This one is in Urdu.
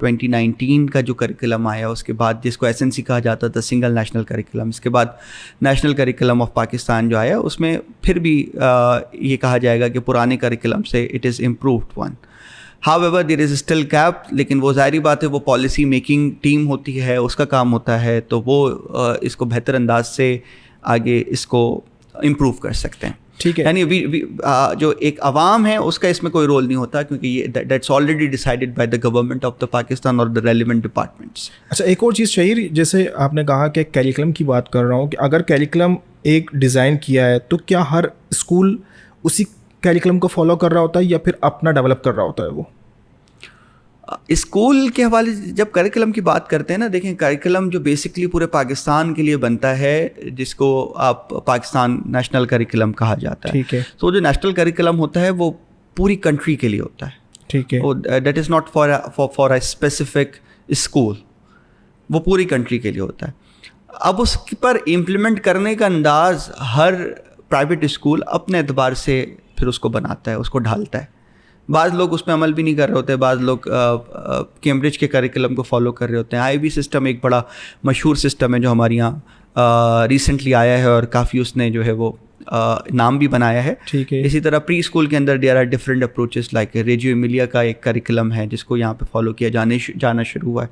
2019 کا جو کریکولم آیا اس کے بعد جس کو SNC کہا جاتا تھا سنگل نیشنل کریکولم, اس کے بعد نیشنل کریکولم آف پاکستان جو آیا اس میں پھر بھی یہ کہا جائے گا کہ پرانے کریکولم سے it is improved one. However, there is still gap, لیکن وہ ظاہری بات ہے وہ پالیسی میکنگ ٹیم ہوتی ہے, اس کا کام ہوتا ہے, تو وہ اس کو بہتر انداز سے آگے اس کو امپروو کر سکتے ہیں. ٹھیک ہے, یعنی جو ایک عوام ہے اس کا اس میں کوئی رول نہیں ہوتا کیونکہ یہ that's already decided by the government of the Pakistan اور دا ریلیونٹ ڈپارٹمنٹس. اچھا ایک اور چیز شہیر, جیسے آپ نے کہا کہ کیریکلم کی بات کر رہا ہوں, کہ اگر کیریکلم ایک ڈیزائن کیا ہے تو کیا ہر اسکول اسی کیریکلم کو فالو کر رہا ہوتا ہے یا پھر اپنا ڈیولپ کر رہا ہوتا ہے؟ وہ اسکول کے حوالے سے جب کریکولم کی بات کرتے ہیں نا, دیکھیں کریکولم جو بیسکلی پورے پاکستان کے لیے بنتا ہے جس کو آپ پاکستان نیشنل کریکولم کہا جاتا ہے. ٹھیک ہے, تو جو نیشنل کریکولم ہوتا ہے وہ پوری کنٹری کے لیے ہوتا ہے. ٹھیک ہے, that is not for a specific school, وہ پوری کنٹری کے لیے ہوتا ہے. اب اس پر امپلیمنٹ کرنے کا انداز ہر پرائیویٹ اسکول اپنے اعتبار سے پھر اس کو بناتا ہے, اس کو ڈھالتا ہے. بعض لوگ اس پہ عمل بھی نہیں کر رہے ہوتے, بعض لوگ کیمبرج کے کریکولم کو فالو کر رہے ہوتے ہیں. IB سسٹم ایک بڑا مشہور سسٹم ہے جو ہمارے یہاں ریسنٹلی آیا ہے اور کافی اس نے جو ہے وہ نام بھی بنایا ہے. ٹھیک ہے, اسی طرح پری اسکول کے اندر there are different approaches, like Reggio Emilia کا ایک کریکولم ہے جس کو یہاں پہ فالو کیا جانا شروع ہوا ہے.